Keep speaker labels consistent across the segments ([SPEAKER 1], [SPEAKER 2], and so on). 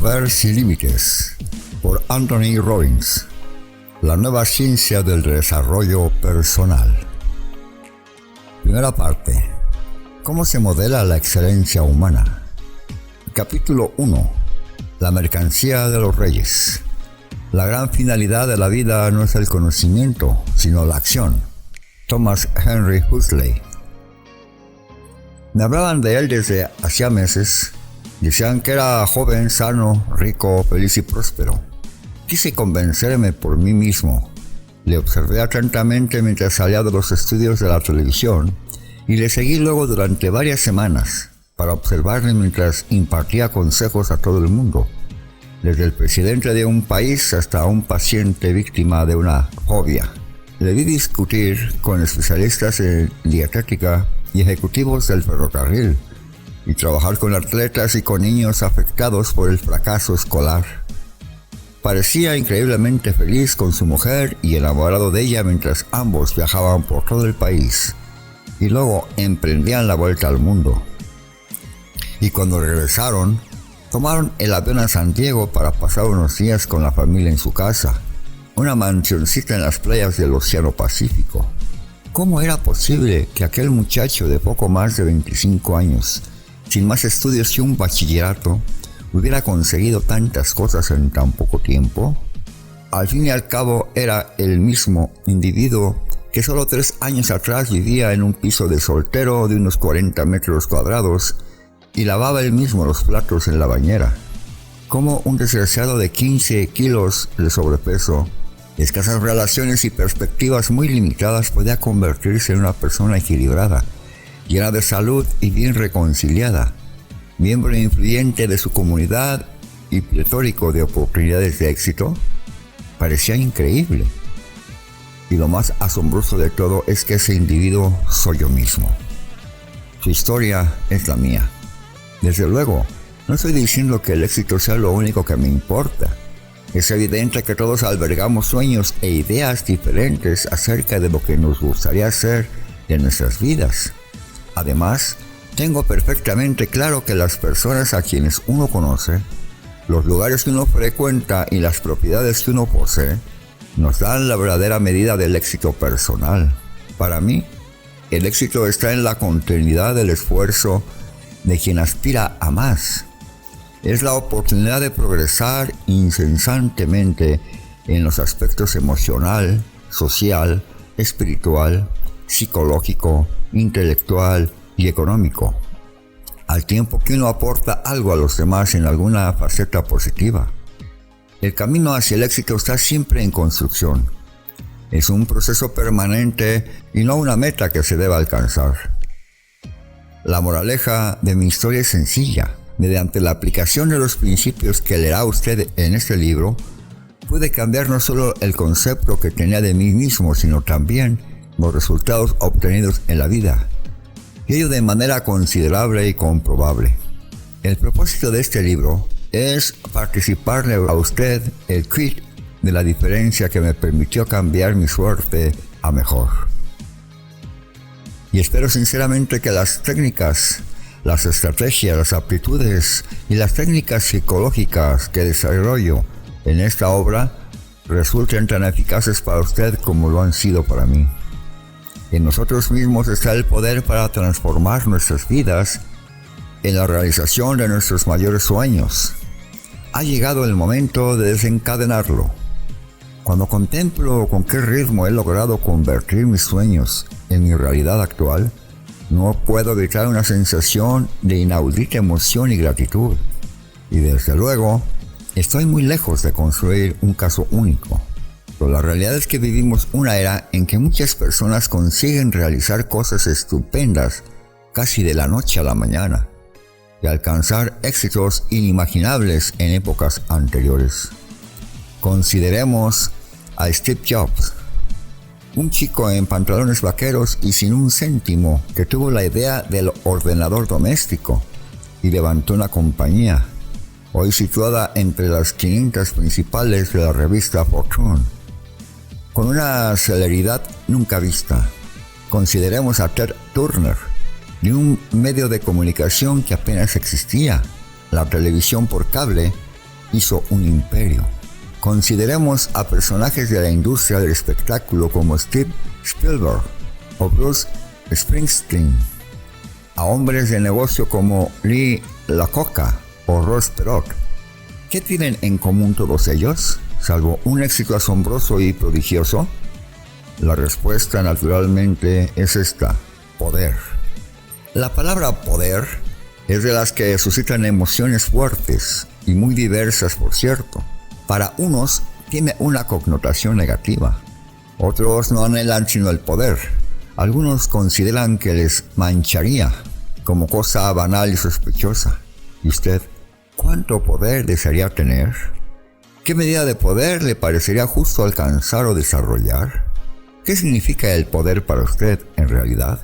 [SPEAKER 1] Poder sin límites, por Anthony Robbins. La nueva ciencia del desarrollo personal. Primera parte. ¿Cómo se modela la excelencia humana? Capítulo 1. La mercancía de los reyes. La gran finalidad de la vida no es el conocimiento, sino la acción. Thomas Henry Huxley. Me hablaban de él desde hacía meses. Decían que era joven, sano, rico, feliz y próspero. Quise convencerme por mí mismo. Le observé atentamente mientras salía de los estudios de la televisión y le seguí luego durante varias semanas para observarle mientras impartía consejos a todo el mundo, desde el presidente de un país hasta un paciente víctima de una fobia. Le vi discutir con especialistas en dietética y ejecutivos del ferrocarril, y trabajar con atletas y con niños afectados por el fracaso escolar. Parecía increíblemente feliz con su mujer y enamorado de ella mientras ambos viajaban por todo el país y luego emprendían la vuelta al mundo. Y cuando regresaron, tomaron el avión a San Diego para pasar unos días con la familia en su casa, una mansioncita en las playas del Océano Pacífico. ¿Cómo era posible que aquel muchacho de poco más de 25 años, sin más estudios que un bachillerato, hubiera conseguido tantas cosas en tan poco tiempo? Al fin y al cabo era el mismo individuo que solo 3 años atrás vivía en un piso de soltero de unos 40 metros cuadrados y lavaba él mismo los platos en la bañera. Como un desgraciado de 15 kilos de sobrepeso, escasas relaciones y perspectivas muy limitadas podía convertirse en una persona equilibrada, llena de salud y bien reconciliada, miembro influyente de su comunidad y pletórico de oportunidades de éxito? Parecía increíble. Y lo más asombroso de todo es que ese individuo soy yo mismo. Su historia es la mía. Desde luego, no estoy diciendo que el éxito sea lo único que me importa. Es evidente que todos albergamos sueños e ideas diferentes acerca de lo que nos gustaría hacer en nuestras vidas. Además, tengo perfectamente claro que las personas a quienes uno conoce, los lugares que uno frecuenta y las propiedades que uno posee, nos dan la verdadera medida del éxito personal. Para mí, el éxito está en la continuidad del esfuerzo de quien aspira a más. Es la oportunidad de progresar incesantemente en los aspectos emocional, social, espiritual, psicológico, intelectual y económico, al tiempo que uno aporta algo a los demás en alguna faceta positiva. El camino hacia el éxito está siempre en construcción. Es un proceso permanente y no una meta que se deba alcanzar. La moraleja de mi historia es sencilla. Mediante la aplicación de los principios que leerá usted en este libro, puede cambiar no solo el concepto que tenía de mí mismo, sino también los resultados obtenidos en la vida, y ello de manera considerable y comprobable. El propósito de este libro es participarle a usted el quid de la diferencia que me permitió cambiar mi suerte a mejor. Y espero sinceramente que las técnicas, las estrategias, las aptitudes y las técnicas psicológicas que desarrollo en esta obra resulten tan eficaces para usted como lo han sido para mí. En nosotros mismos está el poder para transformar nuestras vidas en la realización de nuestros mayores sueños. Ha llegado el momento de desencadenarlo. Cuando contemplo con qué ritmo he logrado convertir mis sueños en mi realidad actual, no puedo evitar una sensación de inaudita emoción y gratitud. Y desde luego, estoy muy lejos de construir un caso único. Pero la realidad es que vivimos una era en que muchas personas consiguen realizar cosas estupendas casi de la noche a la mañana y alcanzar éxitos inimaginables en épocas anteriores. Consideremos a Steve Jobs, un chico en pantalones vaqueros y sin un céntimo que tuvo la idea del ordenador doméstico y levantó una compañía, hoy situada entre las 500 principales de la revista Fortune, con una celeridad nunca vista. Consideremos a Ted Turner, de un medio de comunicación que apenas existía, la televisión por cable, hizo un imperio. Consideremos a personajes de la industria del espectáculo como Steve Spielberg o Bruce Springsteen, a hombres de negocio como Lee Iacocca o Ross Perot. ¿Qué tienen en común todos ellos, salvo un éxito asombroso y prodigioso? La respuesta naturalmente es esta: poder. La palabra poder es de las que suscitan emociones fuertes y muy diversas, por cierto. Para unos tiene una connotación negativa, otros no anhelan sino el poder. Algunos consideran que les mancharía como cosa banal y sospechosa. ¿Y usted cuánto poder desearía tener? ¿Qué medida de poder le parecería justo alcanzar o desarrollar? ¿Qué significa el poder para usted en realidad?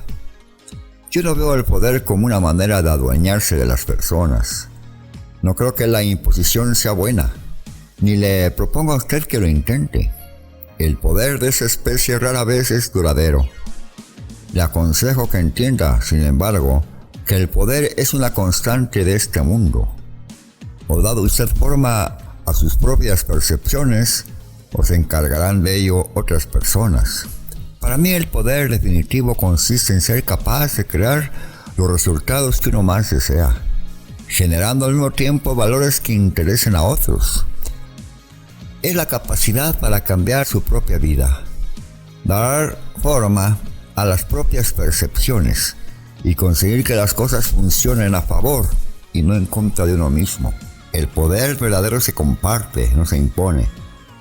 [SPEAKER 1] Yo no veo el poder como una manera de adueñarse de las personas. No creo que la imposición sea buena, ni le propongo a usted que lo intente. El poder de esa especie rara vez es duradero. Le aconsejo que entienda, sin embargo, que el poder es una constante de este mundo. O dado usted forma a sus propias percepciones, o se encargarán de ello otras personas. Para mí el poder definitivo consiste en ser capaz de crear los resultados que uno más desea, generando al mismo tiempo valores que interesen a otros. Es la capacidad para cambiar su propia vida, dar forma a las propias percepciones y conseguir que las cosas funcionen a favor y no en contra de uno mismo. El poder verdadero se comparte, no se impone.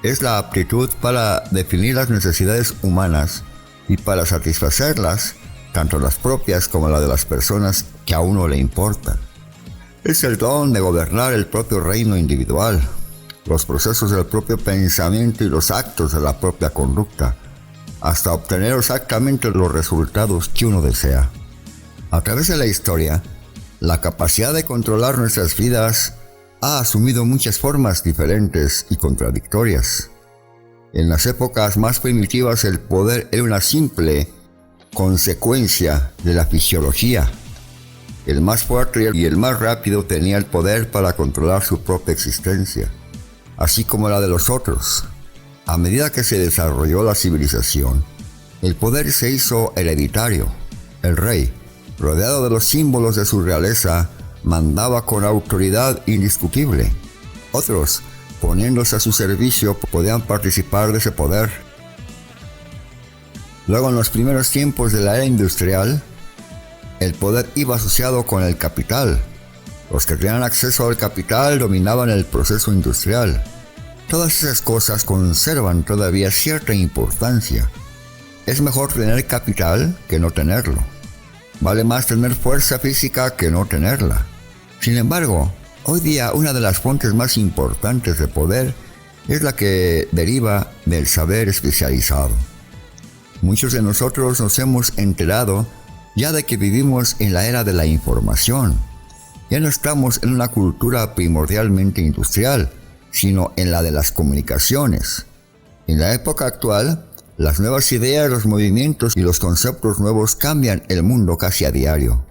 [SPEAKER 1] Es la aptitud para definir las necesidades humanas y para satisfacerlas, tanto las propias como las de las personas que a uno le importan. Es el don de gobernar el propio reino individual, los procesos del propio pensamiento y los actos de la propia conducta, hasta obtener exactamente los resultados que uno desea. A través de la historia, la capacidad de controlar nuestras vidas ha asumido muchas formas diferentes y contradictorias. En las épocas más primitivas el poder era una simple consecuencia de la fisiología. El más fuerte y el más rápido tenía el poder para controlar su propia existencia, así como la de los otros. A medida que se desarrolló la civilización, el poder se hizo hereditario. El rey, rodeado de los símbolos de su realeza, mandaba con autoridad indiscutible. Otros, poniéndose a su servicio, podían participar de ese poder. Luego, en los primeros tiempos de la era industrial, el poder iba asociado con el capital. Los que tenían acceso al capital dominaban el proceso industrial. Todas esas cosas conservan todavía cierta importancia. Es mejor tener capital que no tenerlo. Vale más tener fuerza física que no tenerla. Sin embargo, hoy día una de las fuentes más importantes de poder es la que deriva del saber especializado. Muchos de nosotros nos hemos enterado ya de que vivimos en la era de la información. Ya no estamos en una cultura primordialmente industrial, sino en la de las comunicaciones. En la época actual, las nuevas ideas, los movimientos y los conceptos nuevos cambian el mundo casi a diario.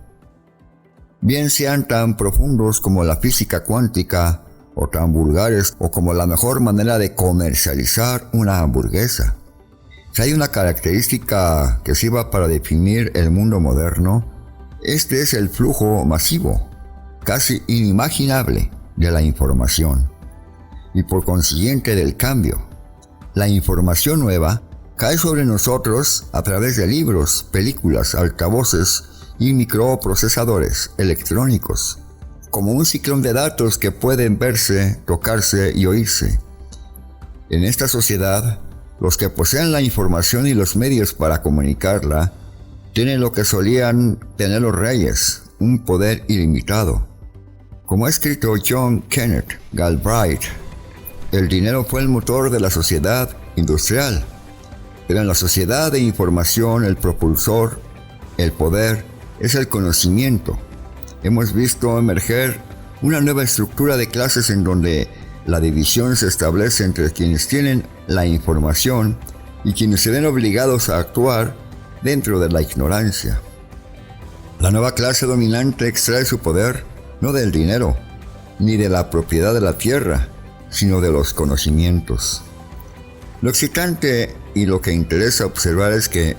[SPEAKER 1] Bien sean tan profundos como la física cuántica, o tan vulgares o como la mejor manera de comercializar una hamburguesa. Si hay una característica que sirva para definir el mundo moderno, este es el flujo masivo, casi inimaginable, de la información, y por consiguiente del cambio. La información nueva cae sobre nosotros a través de libros, películas, altavoces y microprocesadores electrónicos, como un ciclón de datos que pueden verse, tocarse y oírse. En esta sociedad, los que poseen la información y los medios para comunicarla, tienen lo que solían tener los reyes, un poder ilimitado. Como ha escrito John Kenneth Galbraith, el dinero fue el motor de la sociedad industrial, pero en la sociedad de información el propulsor, el poder, es el conocimiento. Hemos visto emerger una nueva estructura de clases en donde la división se establece entre quienes tienen la información y quienes se ven obligados a actuar dentro de la ignorancia. La nueva clase dominante extrae su poder no del dinero, ni de la propiedad de la tierra, sino de los conocimientos. Lo excitante y lo que interesa observar es que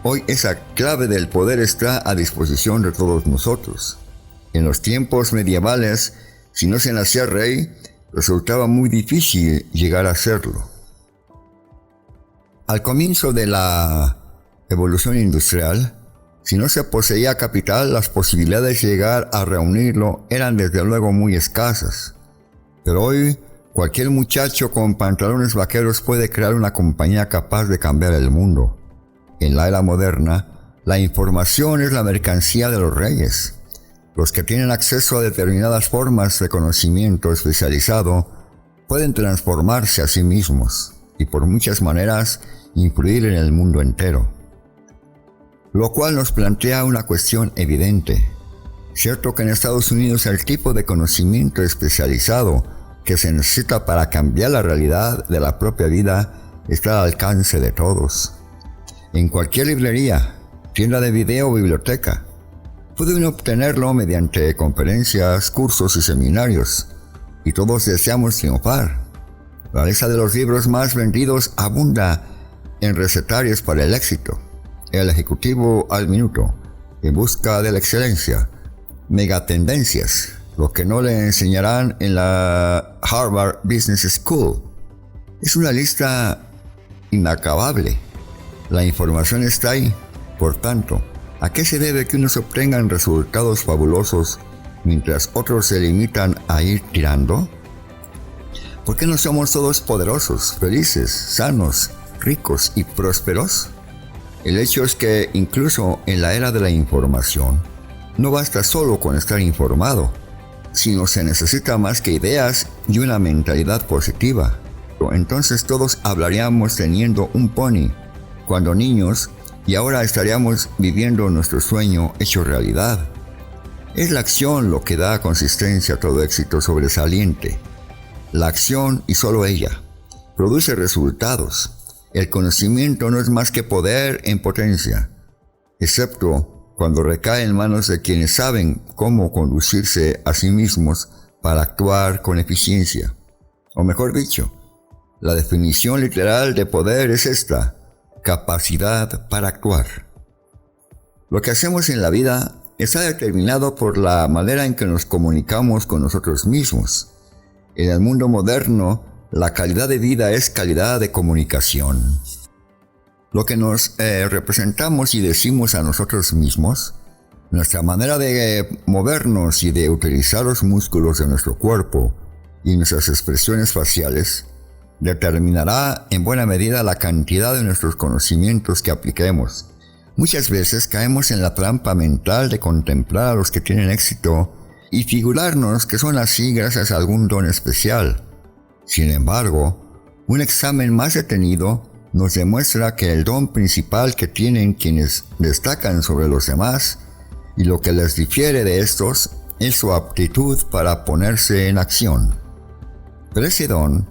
[SPEAKER 1] hoy esa clave del poder está a disposición de todos nosotros. En los tiempos medievales, si no se nacía rey, resultaba muy difícil llegar a serlo. Al comienzo de la evolución industrial, si no se poseía capital, las posibilidades de llegar a reunirlo eran desde luego muy escasas. Pero hoy, cualquier muchacho con pantalones vaqueros puede crear una compañía capaz de cambiar el mundo. En la era moderna, la información es la mercancía de los reyes. Los que tienen acceso a determinadas formas de conocimiento especializado pueden transformarse a sí mismos y por muchas maneras influir en el mundo entero. Lo cual nos plantea una cuestión evidente. Cierto que en Estados Unidos el tipo de conocimiento especializado que se necesita para cambiar la realidad de la propia vida está al alcance de todos. En cualquier librería, tienda de video o biblioteca, puede uno obtenerlo mediante conferencias, cursos y seminarios, y todos deseamos triunfar. La lista de los libros más vendidos abunda en recetarios para el éxito. El ejecutivo al minuto, en busca de la excelencia, megatendencias, lo que no le enseñarán en la Harvard Business School. Es una lista inacabable. La información está ahí. Por tanto, ¿a qué se debe que unos obtengan resultados fabulosos mientras otros se limitan a ir tirando? ¿Por qué no somos todos poderosos, felices, sanos, ricos y prósperos? El hecho es que incluso en la era de la información, no basta solo con estar informado, sino se necesita más que ideas y una mentalidad positiva. Entonces todos hablaríamos teniendo un pony cuando niños y ahora estaríamos viviendo nuestro sueño hecho realidad. Es la acción lo que da consistencia a todo éxito sobresaliente. La acción y solo ella produce resultados. El conocimiento no es más que poder en potencia, excepto cuando recae en manos de quienes saben cómo conducirse a sí mismos para actuar con eficiencia. O mejor dicho, la definición literal de poder es esta: capacidad para actuar. Lo que hacemos en la vida está determinado por la manera en que nos comunicamos con nosotros mismos. En el mundo moderno, la calidad de vida es calidad de comunicación. Lo que nos representamos y decimos a nosotros mismos, nuestra manera de movernos y de utilizar los músculos de nuestro cuerpo y nuestras expresiones faciales, determinará en buena medida la cantidad de nuestros conocimientos que apliquemos. Muchas veces caemos en la trampa mental de contemplar a los que tienen éxito y figurarnos que son así gracias a algún don especial. Sin embargo, un examen más detenido nos demuestra que el don principal que tienen quienes destacan sobre los demás y lo que les difiere de estos es su aptitud para ponerse en acción. Pero ese don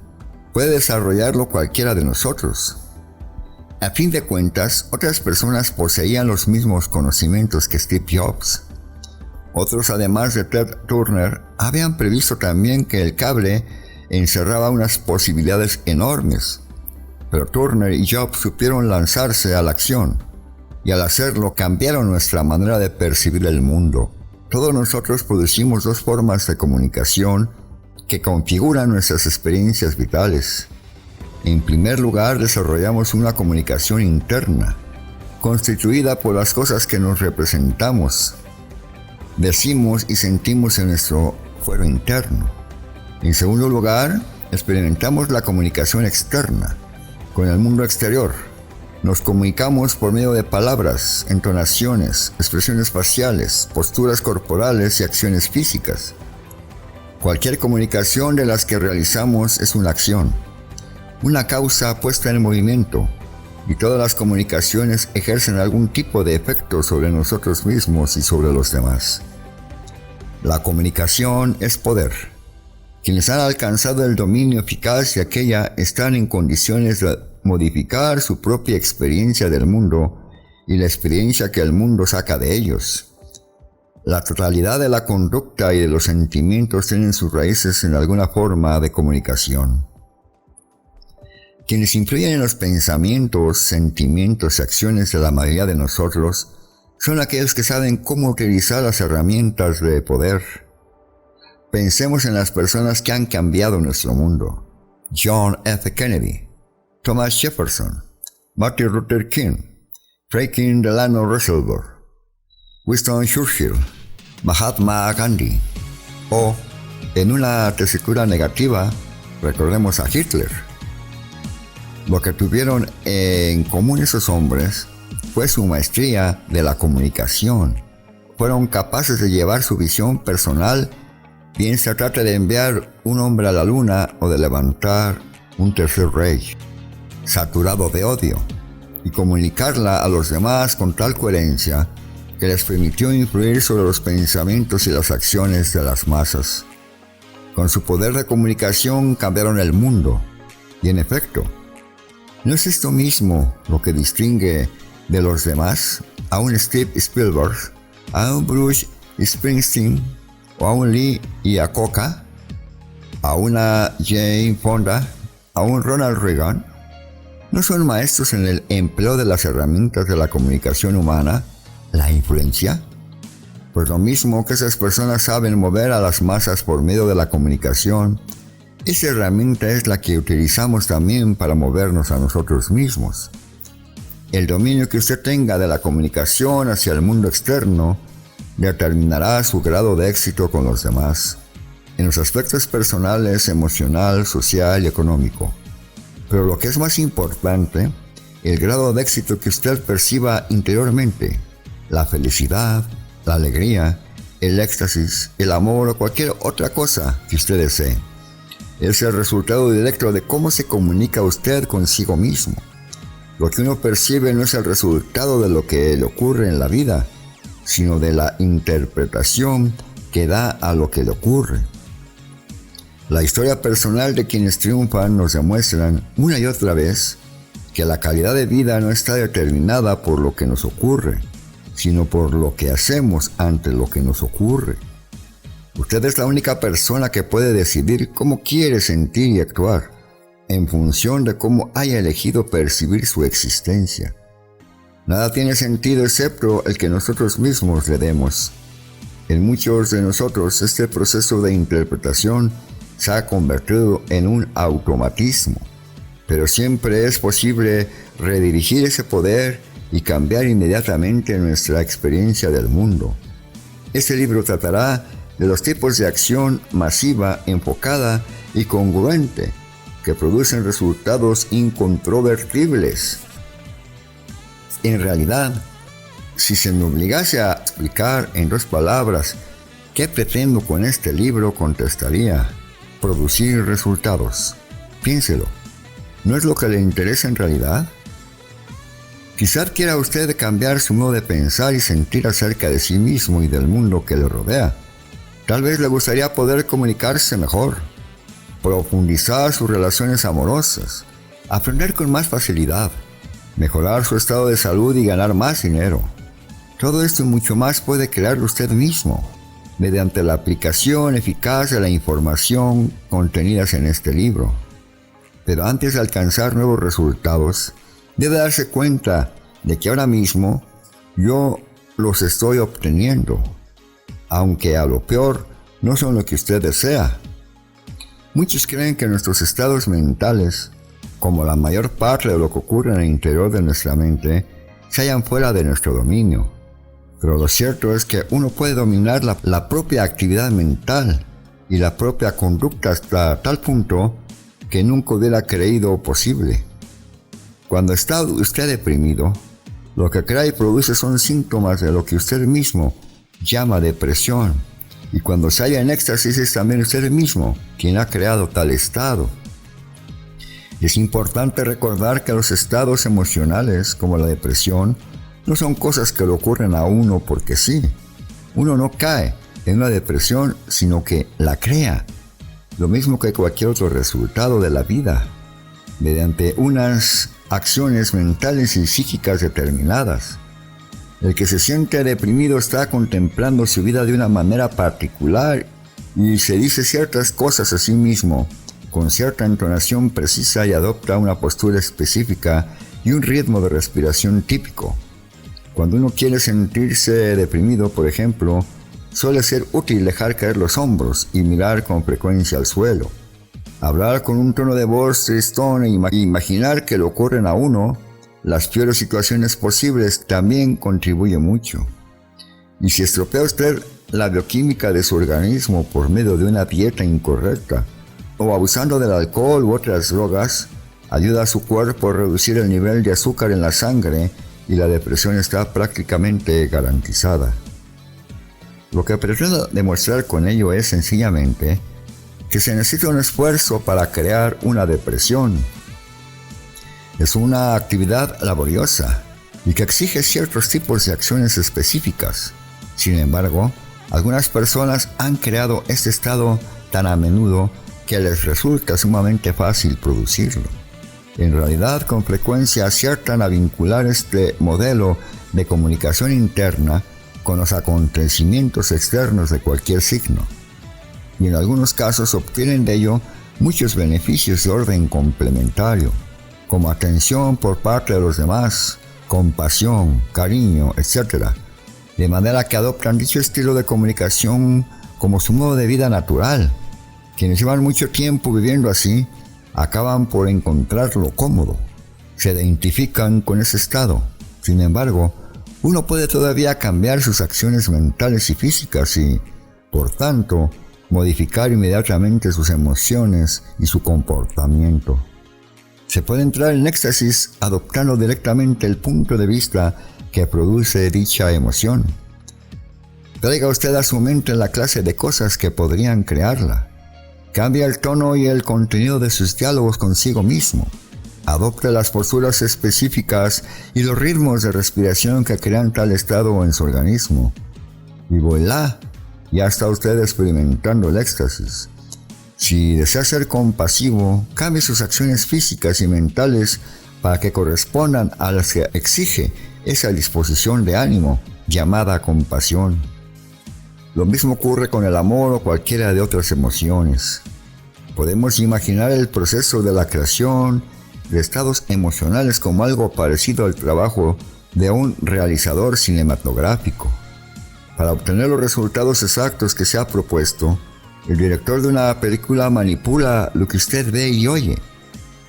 [SPEAKER 1] puede desarrollarlo cualquiera de nosotros. A fin de cuentas, otras personas poseían los mismos conocimientos que Steve Jobs. Otros, además de Ted Turner, habían previsto también que el cable encerraba unas posibilidades enormes. Pero Turner y Jobs supieron lanzarse a la acción, y al hacerlo cambiaron nuestra manera de percibir el mundo. Todos nosotros producimos dos formas de comunicación que configuran nuestras experiencias vitales. En primer lugar, desarrollamos una comunicación interna, constituida por las cosas que nos representamos, decimos y sentimos en nuestro fuero interno. En segundo lugar, experimentamos la comunicación externa, con el mundo exterior. Nos comunicamos por medio de palabras, entonaciones, expresiones faciales, posturas corporales y acciones físicas. Cualquier comunicación de las que realizamos es una acción, una causa puesta en movimiento, y todas las comunicaciones ejercen algún tipo de efecto sobre nosotros mismos y sobre los demás. La comunicación es poder. Quienes han alcanzado el dominio eficaz de aquella están en condiciones de modificar su propia experiencia del mundo y la experiencia que el mundo saca de ellos. La totalidad de la conducta y de los sentimientos tienen sus raíces en alguna forma de comunicación. Quienes influyen en los pensamientos, sentimientos y acciones de la mayoría de nosotros son aquellos que saben cómo utilizar las herramientas de poder. Pensemos en las personas que han cambiado nuestro mundo. John F. Kennedy, Thomas Jefferson, Martin Luther King, Franklin Delano Roosevelt, Winston Churchill, Mahatma Gandhi. O, en una tesitura negativa, recordemos a Hitler. Lo que tuvieron en común esos hombres fue su maestría de la comunicación. Fueron capaces de llevar su visión personal, bien se trata de enviar un hombre a la luna o de levantar un tercer rey, saturado de odio, y comunicarla a los demás con tal coherencia que les permitió influir sobre los pensamientos y las acciones de las masas. Con su poder de comunicación cambiaron el mundo, y en efecto, ¿no es esto mismo lo que distingue de los demás a un Steve Spielberg, a un Bruce Springsteen, o a un Lee Iacocca, a una Jane Fonda, a un Ronald Reagan? ¿No son maestros en el empleo de las herramientas de la comunicación humana, la influencia? Pues lo mismo que esas personas saben mover a las masas por medio de la comunicación, esa herramienta es la que utilizamos también para movernos a nosotros mismos. El dominio que usted tenga de la comunicación hacia el mundo externo determinará su grado de éxito con los demás, en los aspectos personales, emocional, social y económico. Pero lo que es más importante, el grado de éxito que usted perciba interiormente, la felicidad, la alegría, el éxtasis, el amor o cualquier otra cosa que usted desee. Es el resultado directo de cómo se comunica usted consigo mismo. Lo que uno percibe no es el resultado de lo que le ocurre en la vida, sino de la interpretación que da a lo que le ocurre. La historia personal de quienes triunfan nos demuestran una y otra vez que la calidad de vida no está determinada por lo que nos ocurre, sino por lo que hacemos ante lo que nos ocurre. Usted es la única persona que puede decidir cómo quiere sentir y actuar, en función de cómo haya elegido percibir su existencia. Nada tiene sentido excepto el que nosotros mismos le demos. En muchos de nosotros este proceso de interpretación se ha convertido en un automatismo, pero siempre es posible redirigir ese poder y cambiar inmediatamente nuestra experiencia del mundo. Este libro tratará de los tipos de acción masiva, enfocada y congruente que producen resultados incontrovertibles. En realidad, si se me obligase a explicar en 2 palabras qué pretendo con este libro, contestaría: producir resultados. Piénselo, ¿no es lo que le interesa en realidad? Quizás quiera usted cambiar su modo de pensar y sentir acerca de sí mismo y del mundo que le rodea. Tal vez le gustaría poder comunicarse mejor, profundizar sus relaciones amorosas, aprender con más facilidad, mejorar su estado de salud y ganar más dinero. Todo esto y mucho más puede crearlo usted mismo, mediante la aplicación eficaz de la información contenidas en este libro. Pero antes de alcanzar nuevos resultados, debe darse cuenta de que ahora mismo yo los estoy obteniendo, aunque a lo peor no son lo que usted desea. Muchos creen que nuestros estados mentales, como la mayor parte de lo que ocurre en el interior de nuestra mente, se hallan fuera de nuestro dominio. Pero lo cierto es que uno puede dominar la propia actividad mental y la propia conducta hasta tal punto que nunca hubiera creído posible. Cuando está usted deprimido, lo que crea y produce son síntomas de lo que usted mismo llama depresión. Y cuando se halla en éxtasis es también usted mismo quien ha creado tal estado. Es importante recordar que los estados emocionales, como la depresión, no son cosas que le ocurren a uno porque sí. Uno no cae en una depresión, sino que la crea. Lo mismo que cualquier otro resultado de la vida, mediante unas acciones mentales y psíquicas determinadas. El que se siente deprimido está contemplando su vida de una manera particular y se dice ciertas cosas a sí mismo, con cierta entonación precisa y adopta una postura específica y un ritmo de respiración típico. Cuando uno quiere sentirse deprimido, por ejemplo, suele ser útil dejar caer los hombros y mirar con frecuencia al suelo. Hablar con un tono de voz tristón e imaginar que le ocurren a uno las peores situaciones posibles también contribuye mucho. Y si estropea usted la bioquímica de su organismo por medio de una dieta incorrecta o abusando del alcohol u otras drogas, ayuda a su cuerpo a reducir el nivel de azúcar en la sangre y la depresión está prácticamente garantizada. Lo que pretendo demostrar con ello es sencillamente que se necesita un esfuerzo para crear una depresión. Es una actividad laboriosa y que exige ciertos tipos de acciones específicas. Sin embargo, algunas personas han creado este estado tan a menudo que les resulta sumamente fácil producirlo. En realidad, con frecuencia aciertan a vincular este modelo de comunicación interna con los acontecimientos externos de cualquier signo. Y en algunos casos obtienen de ello muchos beneficios de orden complementario, como atención por parte de los demás, compasión, cariño, etc., de manera que adoptan dicho estilo de comunicación como su modo de vida natural. Quienes llevan mucho tiempo viviendo así, acaban por encontrarlo cómodo, se identifican con ese estado. Sin embargo, uno puede todavía cambiar sus acciones mentales y físicas y, por tanto, modificar inmediatamente sus emociones y su comportamiento. Se puede entrar en éxtasis adoptando directamente el punto de vista que produce dicha emoción. Traiga usted a su mente la clase de cosas que podrían crearla. Cambia el tono y el contenido de sus diálogos consigo mismo. Adopte las posturas específicas y los ritmos de respiración que crean tal estado en su organismo. Y voilà, ya está usted experimentando el éxtasis. Si desea ser compasivo, cambie sus acciones físicas y mentales para que correspondan a las que exige esa disposición de ánimo llamada compasión. Lo mismo ocurre con el amor o cualquiera de otras emociones. Podemos imaginar el proceso de la creación de estados emocionales como algo parecido al trabajo de un realizador cinematográfico. Para obtener los resultados exactos que se ha propuesto, el director de una película manipula lo que usted ve y oye.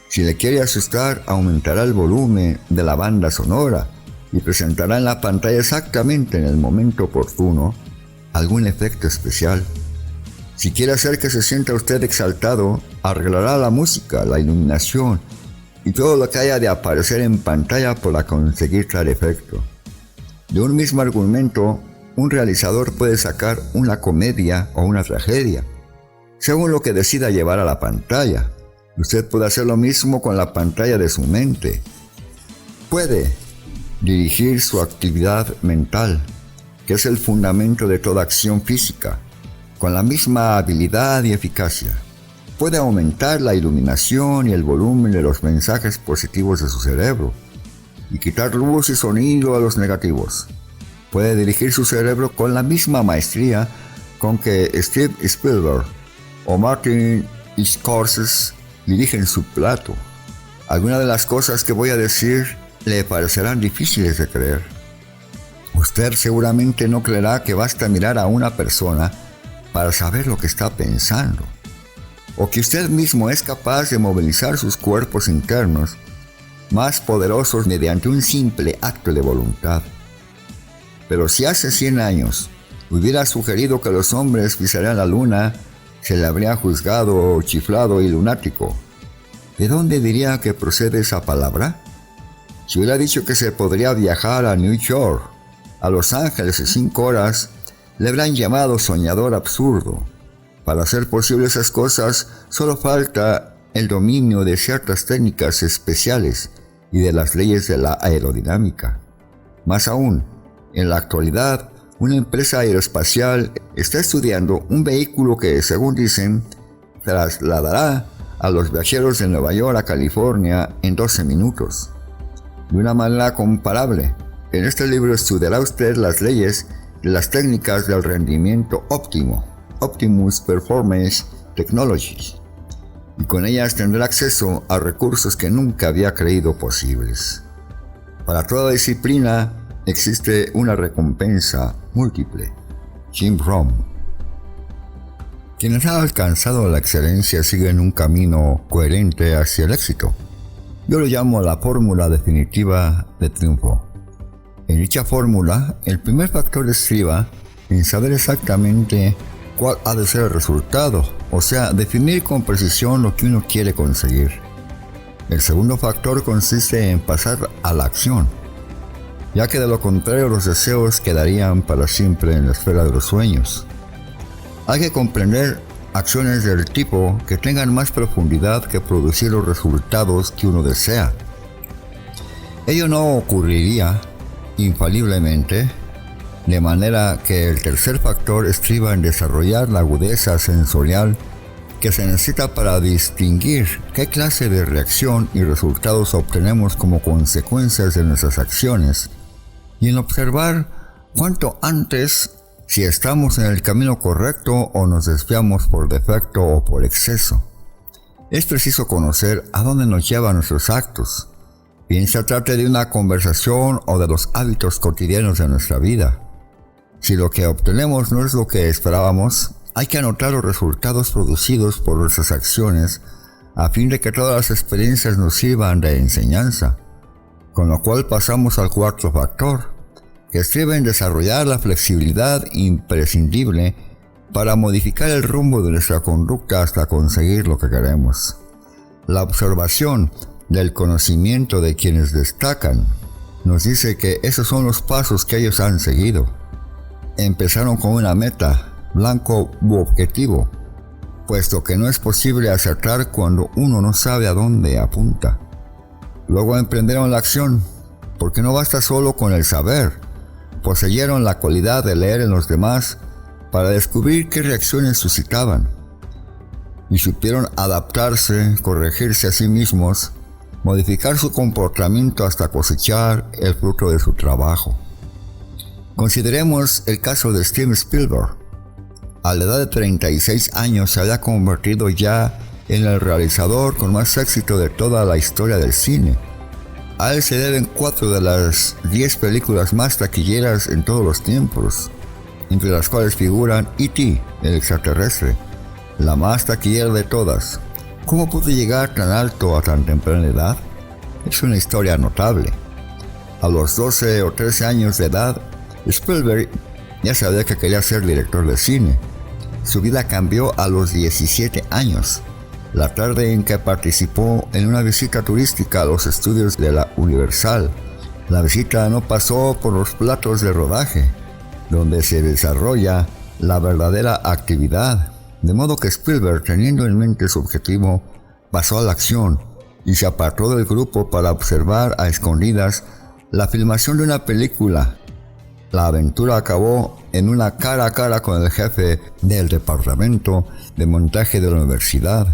[SPEAKER 1] Si le quiere asustar, aumentará el volumen de la banda sonora y presentará en la pantalla exactamente en el momento oportuno algún efecto especial. Si quiere hacer que se sienta usted exaltado, arreglará la música, la iluminación y todo lo que haya de aparecer en pantalla para conseguir tal efecto. De un mismo argumento, un realizador puede sacar una comedia o una tragedia, según lo que decida llevar a la pantalla. Usted puede hacer lo mismo con la pantalla de su mente. Puede dirigir su actividad mental, que es el fundamento de toda acción física, con la misma habilidad y eficacia. Puede aumentar la iluminación y el volumen de los mensajes positivos de su cerebro y quitar luz y sonido a los negativos. Puede dirigir su cerebro con la misma maestría con que Steve Spielberg o Martin Scorsese dirigen su plato. Algunas de las cosas que voy a decir le parecerán difíciles de creer. Usted seguramente no creerá que basta mirar a una persona para saber lo que está pensando, o que usted mismo es capaz de movilizar sus cuerpos internos más poderosos mediante un simple acto de voluntad. Pero si hace 100 años hubiera sugerido que los hombres pisarían la luna, se le habría juzgado chiflado y lunático. ¿De dónde diría que procede esa palabra? Si hubiera dicho que se podría viajar a New York, a Los Ángeles en 5 horas, le habrían llamado soñador absurdo. Para hacer posible esas cosas, solo falta el dominio de ciertas técnicas especiales y de las leyes de la aerodinámica. Más aún, en la actualidad, una empresa aeroespacial está estudiando un vehículo que, según dicen, trasladará a los viajeros de Nueva York a California en 12 minutos. De una manera comparable, En este libro estudiará usted las leyes de las técnicas del rendimiento óptimo, Optimus Performance Technologies, y con ellas tendrá acceso a recursos que nunca había creído posibles. Para toda disciplina existe una recompensa múltiple. Jim Rohn. Quienes han alcanzado la excelencia siguen un camino coherente hacia el éxito. Yo lo llamo la fórmula definitiva de triunfo. En dicha fórmula, el primer factor estriba en saber exactamente cuál ha de ser el resultado, o sea, definir con precisión lo que uno quiere conseguir. El segundo factor consiste en pasar a la acción, ya que de lo contrario los deseos quedarían para siempre en la esfera de los sueños. Hay que comprender acciones del tipo que tengan más profundidad que producir los resultados que uno desea. Ello no ocurriría infaliblemente, de manera que el tercer factor estriba en desarrollar la agudeza sensorial que se necesita para distinguir qué clase de reacción y resultados obtenemos como consecuencias de nuestras acciones, y en observar cuanto antes si estamos en el camino correcto o nos desviamos por defecto o por exceso. Es preciso conocer a dónde nos llevan nuestros actos, bien se trate de una conversación o de los hábitos cotidianos de nuestra vida. Si lo que obtenemos no es lo que esperábamos, hay que anotar los resultados producidos por nuestras acciones a fin de que todas las experiencias nos sirvan de enseñanza, con lo cual pasamos al cuarto factor, que estriba en desarrollar la flexibilidad imprescindible para modificar el rumbo de nuestra conducta hasta conseguir lo que queremos. La observación del conocimiento de quienes destacan nos dice que esos son los pasos que ellos han seguido. Empezaron con una meta, blanco u objetivo, puesto que no es posible acertar cuando uno no sabe a dónde apunta. Luego emprendieron la acción, porque no basta solo con el saber. Poseyeron la cualidad de leer en los demás para descubrir qué reacciones suscitaban, y supieron adaptarse, corregirse a sí mismos, modificar su comportamiento hasta cosechar el fruto de su trabajo. Consideremos el caso de Steven Spielberg. A la edad de 36 años se había convertido ya en el realizador con más éxito de toda la historia del cine. A él se deben 4 de las 10 películas más taquilleras en todos los tiempos, entre las cuales figuran E.T., el extraterrestre, la más taquillera de todas. ¿Cómo pudo llegar tan alto a tan temprana edad? Es una historia notable. A los 12 o 13 años de edad, Spielberg ya sabía que quería ser director de cine. Su vida cambió a los 17 años. La tarde en que participó en una visita turística a los estudios de la Universal. La visita no pasó por los platos de rodaje, donde se desarrolla la verdadera actividad, de modo que Spielberg, teniendo en mente su objetivo, pasó a la acción y se apartó del grupo para observar a escondidas la filmación de una película. La aventura acabó en una cara a cara con el jefe del departamento de montaje de la universidad.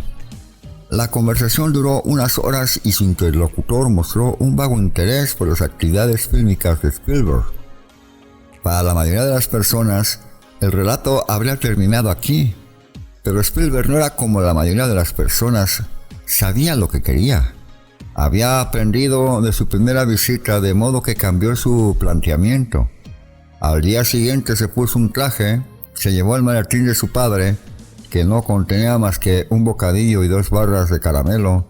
[SPEAKER 1] La conversación duró unas horas y su interlocutor mostró un vago interés por las actividades fílmicas de Spielberg. Para la mayoría de las personas, el relato habría terminado aquí, pero Spielberg no era como la mayoría de las personas, sabía lo que quería. Había aprendido de su primera visita, de modo que cambió su planteamiento. Al día siguiente se puso un traje, se llevó el maletín de su padre, que no contenía más que un bocadillo y 2 barras de caramelo,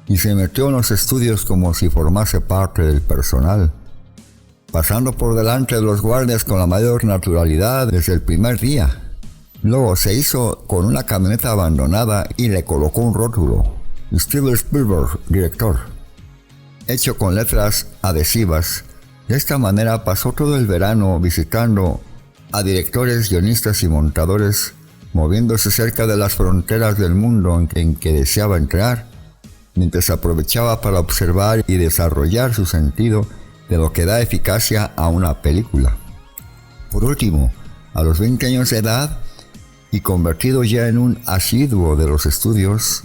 [SPEAKER 1] y se metió en los estudios como si formase parte del personal, pasando por delante de los guardias con la mayor naturalidad desde el primer día. Luego se hizo con una camioneta abandonada y le colocó un rótulo: Steven Spielberg, director, hecho con letras adhesivas. De esta manera pasó todo el verano visitando a directores, guionistas y montadores, moviéndose cerca de las fronteras del mundo en que deseaba entrar, mientras aprovechaba para observar y desarrollar su sentido de lo que da eficacia a una película. Por último, a los 20 años de edad, y convertido ya en un asiduo de los estudios,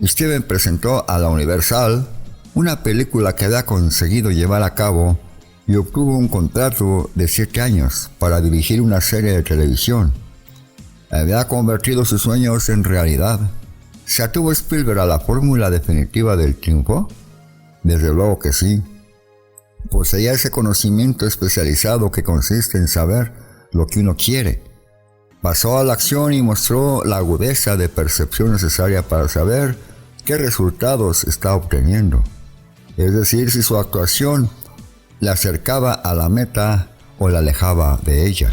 [SPEAKER 1] Steven presentó a la Universal una película que había conseguido llevar a cabo y obtuvo un contrato de 7 años para dirigir una serie de televisión. Había convertido sus sueños en realidad. ¿Se atuvo Spielberg a la fórmula definitiva del triunfo? Desde luego que sí. Poseía ese conocimiento especializado que consiste en saber lo que uno quiere. Pasó a la acción y mostró la agudeza de percepción necesaria para saber qué resultados está obteniendo. Es decir, si su actuación le acercaba a la meta o la alejaba de ella.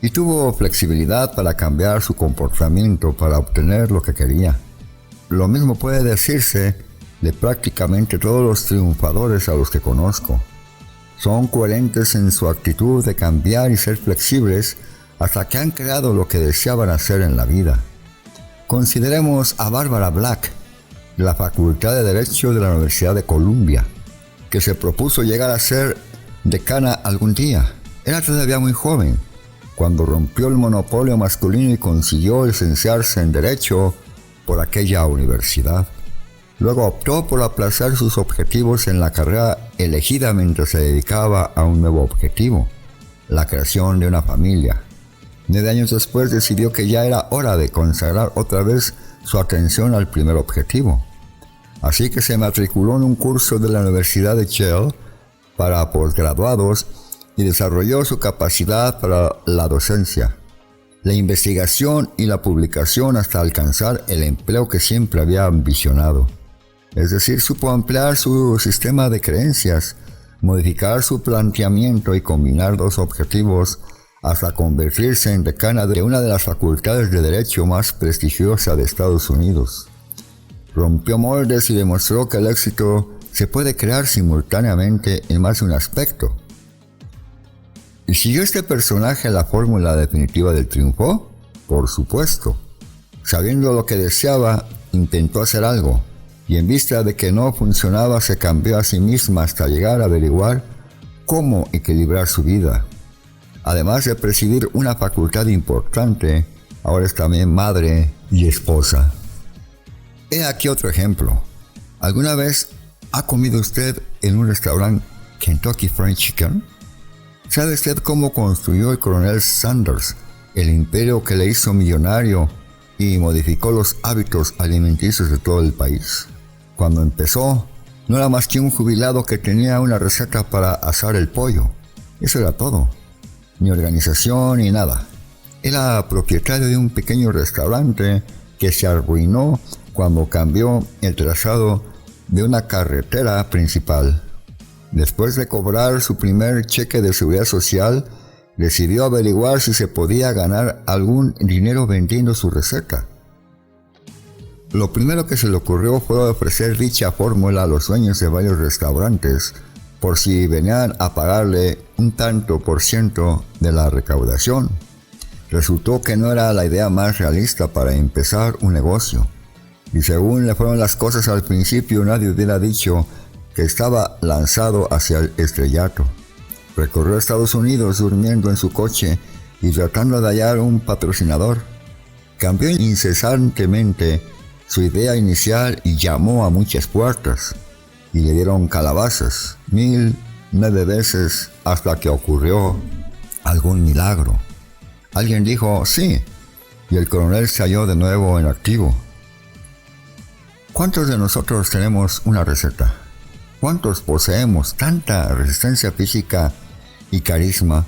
[SPEAKER 1] Y tuvo flexibilidad para cambiar su comportamiento para obtener lo que quería. Lo mismo puede decirse de prácticamente todos los triunfadores a los que conozco. Son coherentes en su actitud de cambiar y ser flexibles hasta que han creado lo que deseaban hacer en la vida. Consideremos a Barbara Black, de la Facultad de Derecho de la Universidad de Columbia, que se propuso llegar a ser decana algún día. Era todavía muy joven cuando rompió el monopolio masculino y consiguió licenciarse en Derecho por aquella universidad. Luego optó por aplazar sus objetivos en la carrera elegida mientras se dedicaba a un nuevo objetivo, la creación de una familia. 9 años después decidió que ya era hora de consagrar otra vez su atención al primer objetivo. Así que se matriculó en un curso de la Universidad de Yale para posgraduados y desarrolló su capacidad para la docencia, la investigación y la publicación hasta alcanzar el empleo que siempre había ambicionado. Es decir, supo ampliar su sistema de creencias, modificar su planteamiento y combinar 2 objetivos hasta convertirse en decana de una de las facultades de derecho más prestigiosa de Estados Unidos. Rompió moldes y demostró que el éxito se puede crear simultáneamente en más de un aspecto. ¿Y siguió este personaje la fórmula definitiva del triunfo? Por supuesto. Sabiendo lo que deseaba, intentó hacer algo, y en vista de que no funcionaba se cambió a sí misma hasta llegar a averiguar cómo equilibrar su vida. Además de presidir una facultad importante, ahora es también madre y esposa. He aquí otro ejemplo. ¿Alguna vez ha comido usted en un restaurante Kentucky Fried Chicken? ¿Sabe usted cómo construyó el coronel Sanders el imperio que le hizo millonario y modificó los hábitos alimenticios de todo el país? Cuando empezó, no era más que un jubilado que tenía una receta para asar el pollo. Eso era todo. Ni organización ni nada. Era propietario de un pequeño restaurante que se arruinó cuando cambió el trazado de una carretera principal. Después de cobrar su primer cheque de seguridad social, decidió averiguar si se podía ganar algún dinero vendiendo su receta. Lo primero que se le ocurrió fue ofrecer dicha fórmula a los dueños de varios restaurantes, por si venían a pagarle un tanto por ciento de la recaudación. Resultó que no era la idea más realista para empezar un negocio. Y según le fueron las cosas al principio, nadie hubiera dicho que estaba lanzado hacia el estrellato. Recorrió Estados Unidos durmiendo en su coche y tratando de hallar un patrocinador. Cambió incesantemente su idea inicial y llamó a muchas puertas. Y le dieron calabazas 1009 veces hasta que ocurrió algún milagro. Alguien dijo sí, y el coronel se halló de nuevo en activo. ¿Cuántos de nosotros tenemos una receta? ¿Cuántos poseemos tanta resistencia física y carisma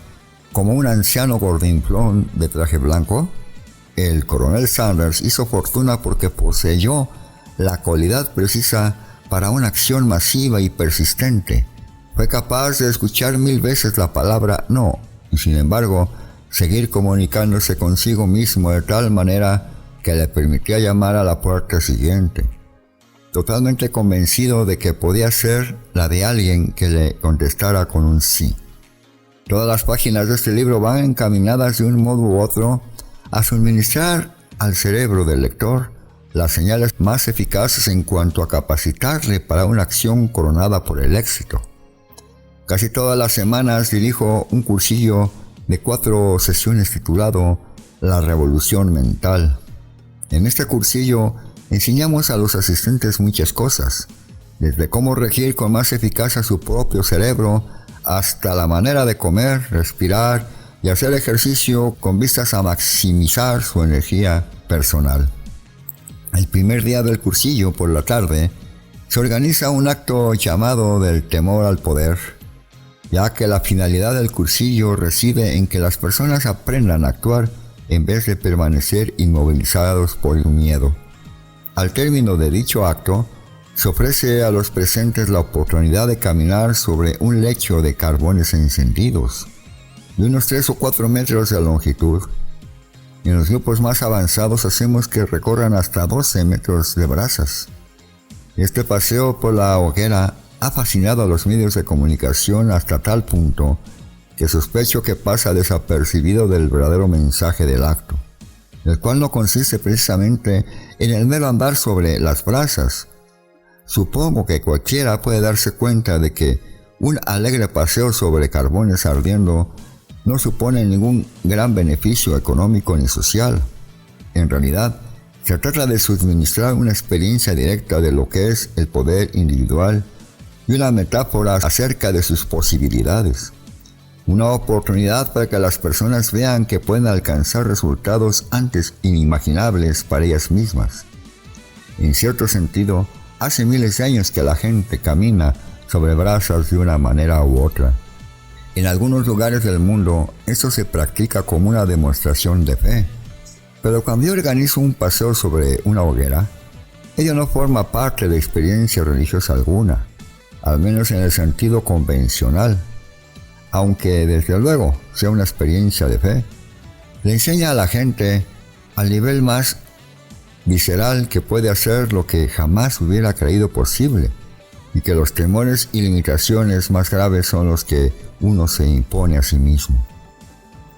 [SPEAKER 1] como un anciano gordinflón de traje blanco? El coronel Sanders hizo fortuna porque poseyó la cualidad precisa para una acción masiva y persistente. Fue capaz de escuchar 1000 veces la palabra no, y sin embargo, seguir comunicándose consigo mismo de tal manera que le permitía llamar a la puerta siguiente, totalmente convencido de que podía ser la de alguien que le contestara con un sí. Todas las páginas de este libro van encaminadas de un modo u otro a suministrar al cerebro del lector las señales más eficaces en cuanto a capacitarle para una acción coronada por el éxito. Casi todas las semanas dirijo un cursillo de 4 sesiones titulado La Revolución Mental. En este cursillo enseñamos a los asistentes muchas cosas, desde cómo regir con más eficacia su propio cerebro hasta la manera de comer, respirar y hacer ejercicio con vistas a maximizar su energía personal. El primer día del cursillo, por la tarde, se organiza un acto llamado del temor al poder, ya que la finalidad del cursillo reside en que las personas aprendan a actuar en vez de permanecer inmovilizados por el miedo. Al término de dicho acto, se ofrece a los presentes la oportunidad de caminar sobre un lecho de carbones encendidos, de unos 3 o 4 metros de longitud. En los grupos más avanzados hacemos que recorran hasta 12 metros de brasas. Este paseo por la hoguera ha fascinado a los medios de comunicación hasta tal punto que sospecho que pasa desapercibido del verdadero mensaje del acto, el cual no consiste precisamente en el mero andar sobre las brasas. Supongo que cualquiera puede darse cuenta de que un alegre paseo sobre carbones ardiendo no supone ningún gran beneficio económico ni social. En realidad, se trata de suministrar una experiencia directa de lo que es el poder individual y una metáfora acerca de sus posibilidades. Una oportunidad para que las personas vean que pueden alcanzar resultados antes inimaginables para ellas mismas. En cierto sentido, hace miles de años que la gente camina sobre brasas de una manera u otra. En algunos lugares del mundo, esto se practica como una demostración de fe. Pero cuando yo organizo un paseo sobre una hoguera, ello no forma parte de experiencia religiosa alguna, al menos en el sentido convencional, aunque desde luego sea una experiencia de fe. Le enseña a la gente al nivel más visceral que puede hacer lo que jamás hubiera creído posible, y que los temores y limitaciones más graves son los que uno se impone a sí mismo.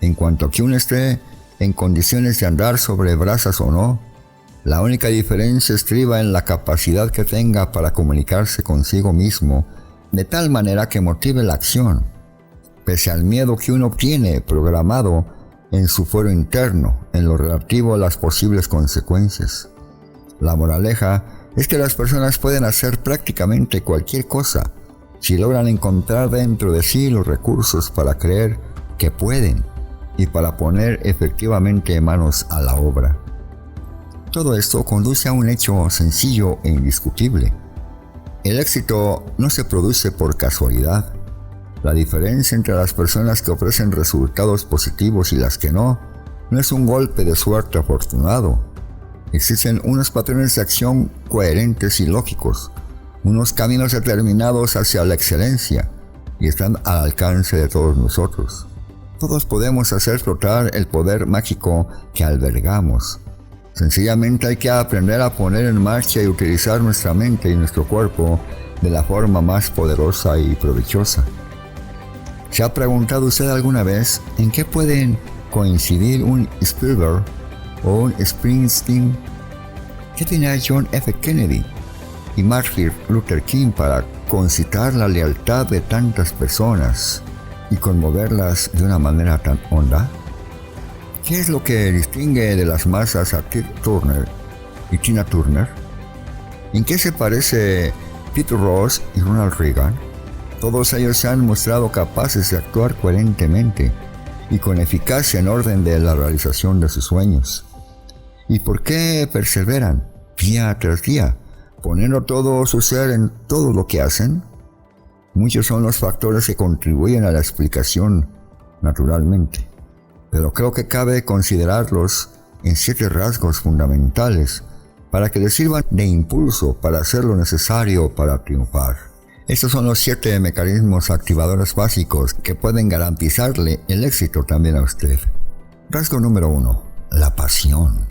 [SPEAKER 1] En cuanto a que uno esté en condiciones de andar sobre brasas o no, la única diferencia estriba en la capacidad que tenga para comunicarse consigo mismo de tal manera que motive la acción, pese al miedo que uno tiene programado en su fuero interno en lo relativo a las posibles consecuencias. La moraleja es que las personas pueden hacer prácticamente cualquier cosa si logran encontrar dentro de sí los recursos para creer que pueden y para poner efectivamente manos a la obra. Todo esto conduce a un hecho sencillo e indiscutible. El éxito no se produce por casualidad. La diferencia entre las personas que ofrecen resultados positivos y las que no es un golpe de suerte afortunado. Existen unos patrones de acción coherentes y lógicos, unos caminos determinados hacia la excelencia, y están al alcance de todos nosotros. Todos podemos hacer flotar el poder mágico que albergamos. Sencillamente hay que aprender a poner en marcha y utilizar nuestra mente y nuestro cuerpo de la forma más poderosa y provechosa. ¿Se ha preguntado usted alguna vez en qué pueden coincidir un Spielberg o un Springsteen? ¿Qué tenía John F. Kennedy y Martin Luther King para concitar la lealtad de tantas personas y conmoverlas de una manera tan honda? ¿Qué es lo que distingue de las masas a Tina Turner y Tina Turner? ¿En qué se parece Peter Ross y Ronald Reagan? Todos ellos se han mostrado capaces de actuar coherentemente y con eficacia en orden de la realización de sus sueños. ¿Y por qué perseveran día tras día, poniendo todo su ser en todo lo que hacen? Muchos son los factores que contribuyen a la explicación, naturalmente, pero creo que cabe considerarlos en 7 rasgos fundamentales para que les sirvan de impulso para hacer lo necesario para triunfar. Estos son los 7 mecanismos activadores básicos que pueden garantizarle el éxito también a usted. Rasgo número 1. La pasión.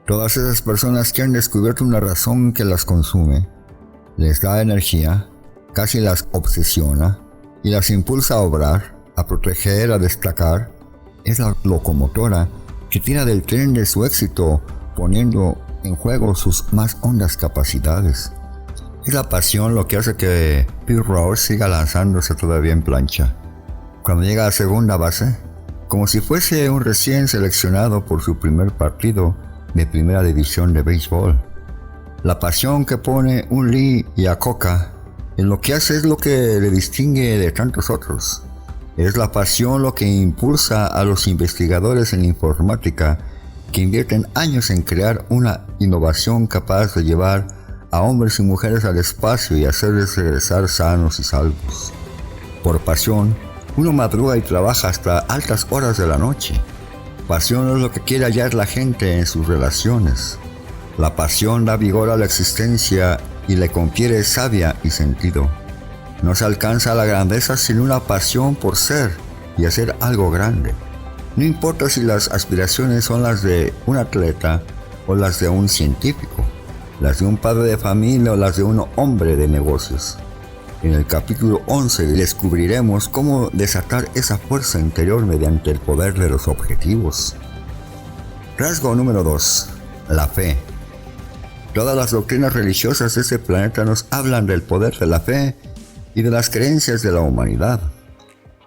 [SPEAKER 1] Todas esas personas que han descubierto una razón que las consume, les da energía, casi las obsesiona y las impulsa a obrar, a proteger, a destacar, es la locomotora que tira del tren de su éxito poniendo en juego sus más hondas capacidades. Es la pasión lo que hace que Pete Rose siga lanzándose todavía en plancha. Cuando llega a segunda base, como si fuese un recién seleccionado por su primer partido de primera división de béisbol. La pasión que pone un Lee Iacocca En lo que hace es lo que le distingue de tantos otros. Es la pasión lo que impulsa a los investigadores en informática que invierten años en crear una innovación capaz de llevar a hombres y mujeres al espacio y hacerles regresar sanos y salvos. Por pasión, uno madruga y trabaja hasta altas horas de la noche. Pasión es lo que quiere hallar la gente en sus relaciones. La pasión da vigor a la existencia y le confiere savia y sentido. No se alcanza la grandeza sin una pasión por ser y hacer algo grande. No importa si las aspiraciones son las de un atleta o las de un científico, las de un padre de familia o las de un hombre de negocios. En el capítulo 11 descubriremos cómo desatar esa fuerza interior mediante el poder de los objetivos. Rasgo número 2. La fe. Todas las doctrinas religiosas de este planeta nos hablan del poder de la fe y de las creencias de la humanidad.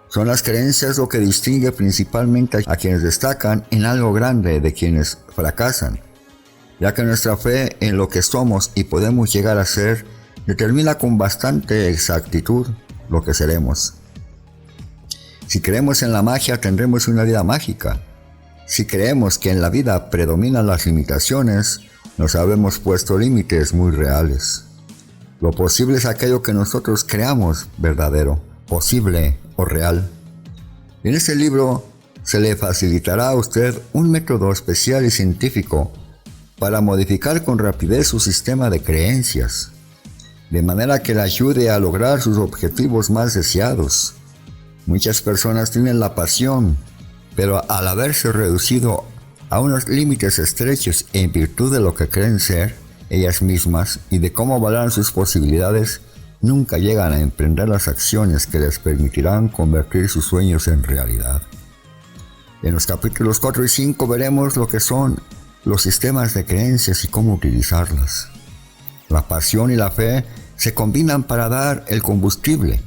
[SPEAKER 1] Son las creencias lo que distingue principalmente a quienes destacan en algo grande de quienes fracasan, ya que nuestra fe en lo que somos y podemos llegar a ser determina con bastante exactitud lo que seremos. Si creemos en la magia, tendremos una vida mágica. Si creemos que en la vida predominan las limitaciones, nos habremos puesto límites muy reales. Lo posible es aquello que nosotros creamos verdadero, posible o real. En este libro se le facilitará a usted un método especial y científico para modificar con rapidez su sistema de creencias, de manera que le ayude a lograr sus objetivos más deseados. Muchas personas tienen la pasión, pero al haberse reducido a unos límites estrechos en virtud de lo que creen ser ellas mismas y de cómo valoran sus posibilidades, nunca llegan a emprender las acciones que les permitirán convertir sus sueños en realidad. En los capítulos 4 y 5 veremos lo que son los sistemas de creencias y cómo utilizarlas. La pasión y la fe se combinan para dar el combustible,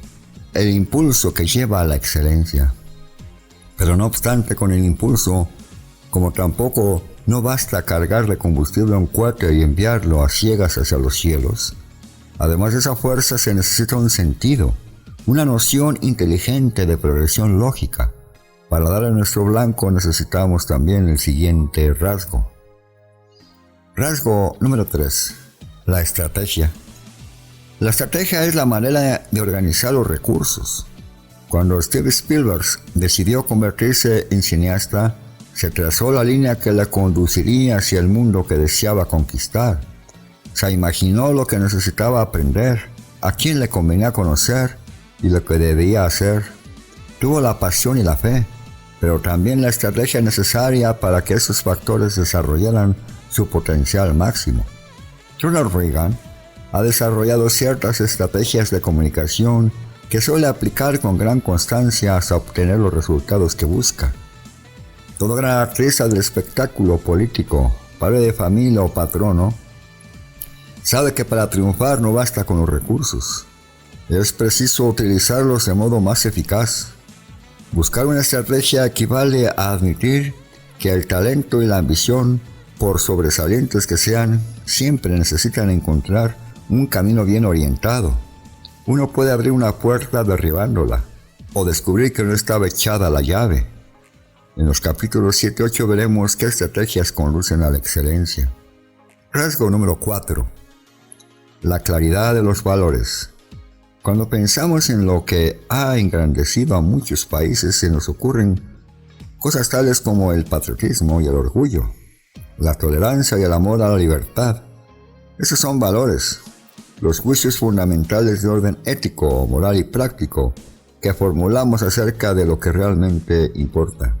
[SPEAKER 1] el impulso que lleva a la excelencia. Pero no obstante, con el impulso, como tampoco no basta cargarle combustible a un cohete y enviarlo a ciegas hacia los cielos. Además de esa fuerza se necesita un sentido, una noción inteligente de progresión lógica. Para dar a nuestro blanco necesitamos también el siguiente rasgo. Rasgo número 3. La estrategia. La estrategia es la manera de organizar los recursos. Cuando Steven Spielberg decidió convertirse en cineasta, se trazó la línea que le conduciría hacia el mundo que deseaba conquistar. Se imaginó lo que necesitaba aprender, a quién le convenía conocer y lo que debía hacer. Tuvo la pasión y la fe, pero también la estrategia necesaria para que esos factores desarrollaran su potencial máximo. Ronald Reagan ha desarrollado ciertas estrategias de comunicación que suele aplicar con gran constancia hasta obtener los resultados que busca. Todo gran artista del espectáculo político, padre de familia o patrono, sabe que para triunfar no basta con los recursos. Es preciso utilizarlos de modo más eficaz. Buscar una estrategia equivale a admitir que el talento y la ambición, por sobresalientes que sean, siempre necesitan encontrar un camino bien orientado. Uno puede abrir una puerta derribándola, o descubrir que no estaba echada la llave. En los capítulos 7 y 8 veremos qué estrategias conducen a la excelencia. Rasgo número 4. La claridad de los valores. Cuando pensamos en lo que ha engrandecido a muchos países, se nos ocurren cosas tales como el patriotismo y el orgullo, la tolerancia y el amor a la libertad. Esos son valores, los juicios fundamentales de orden ético, moral y práctico que formulamos acerca de lo que realmente importa.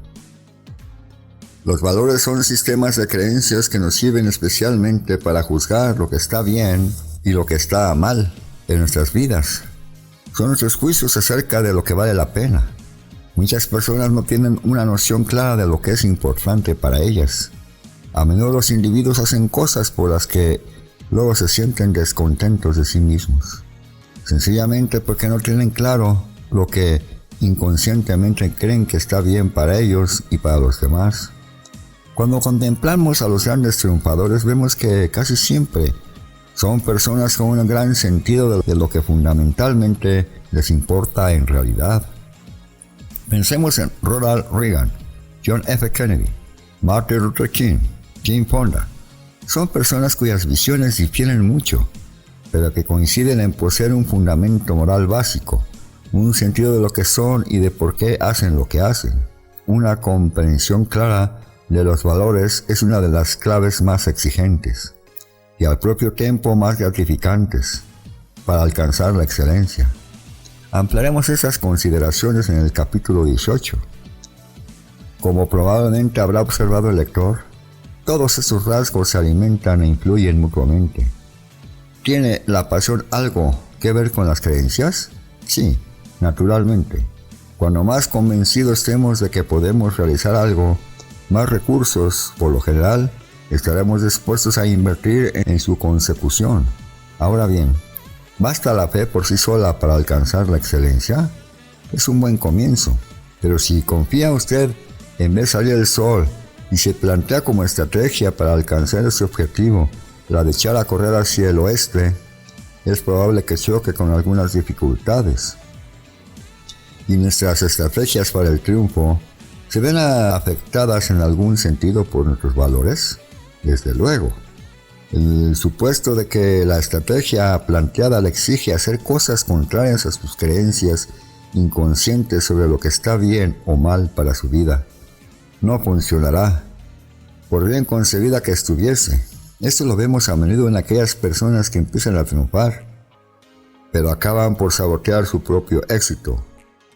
[SPEAKER 1] Los valores son sistemas de creencias que nos sirven especialmente para juzgar lo que está bien y lo que está mal en nuestras vidas. Son nuestros juicios acerca de lo que vale la pena. Muchas personas no tienen una noción clara de lo que es importante para ellas. A menudo los individuos hacen cosas por las que luego se sienten descontentos de sí mismos, sencillamente porque no tienen claro lo que inconscientemente creen que está bien para ellos y para los demás. Cuando contemplamos a los grandes triunfadores, vemos que casi siempre Son personas con un gran sentido de lo que fundamentalmente les importa en realidad. Pensemos en Ronald Reagan, John F. Kennedy, Martin Luther King, Jane Fonda. Son personas cuyas visiones difieren mucho, pero que coinciden en poseer un fundamento moral básico, un sentido de lo que son y de por qué hacen lo que hacen. Una comprensión clara de los valores es una de las claves más exigentes y al propio tiempo más gratificantes para alcanzar la excelencia. Ampliaremos esas consideraciones en el capítulo 18. Como probablemente habrá observado el lector, todos estos rasgos se alimentan e influyen mutuamente. ¿Tiene la pasión algo que ver con las creencias? Sí, naturalmente. Cuando más convencidos estemos de que podemos realizar algo, más recursos, por lo general, estaremos dispuestos a invertir en su consecución. Ahora bien, ¿basta la fe por sí sola para alcanzar la excelencia? Es un buen comienzo, pero si confía usted en ver salir el sol y se plantea como estrategia para alcanzar ese objetivo la de echar a correr hacia el oeste, es probable que choque con algunas dificultades. Y nuestras estrategias para el triunfo ¿se ven afectadas en algún sentido por nuestros valores? Desde luego. El supuesto de que la estrategia planteada le exige hacer cosas contrarias a sus creencias inconscientes sobre lo que está bien o mal para su vida no funcionará, por bien concebida que estuviese. Esto lo vemos a menudo en aquellas personas que empiezan a triunfar, pero acaban por sabotear su propio éxito.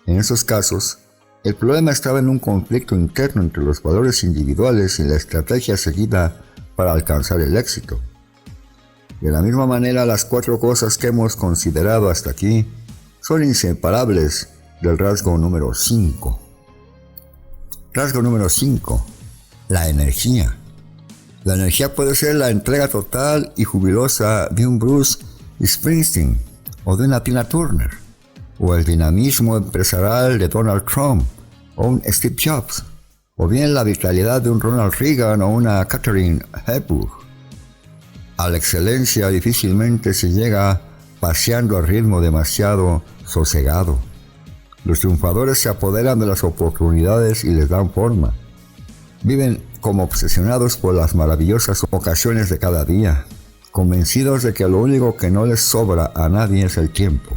[SPEAKER 1] En esos casos, el problema estaba en un conflicto interno entre los valores individuales y la estrategia seguida para alcanzar el éxito. De la misma manera, las 4 cosas que hemos considerado hasta aquí son inseparables del rasgo número 5. Rasgo número 5. La energía. La energía puede ser la entrega total y jubilosa de un Bruce Springsteen o de una Tina Turner, o el dinamismo empresarial de Donald Trump o un Steve Jobs, o bien la vitalidad de un Ronald Reagan o una Katharine Hepburn. A la excelencia difícilmente se llega paseando a ritmo demasiado sosegado. Los triunfadores se apoderan de las oportunidades y les dan forma. Viven como obsesionados por las maravillosas ocasiones de cada día, convencidos de que lo único que no les sobra a nadie es el tiempo.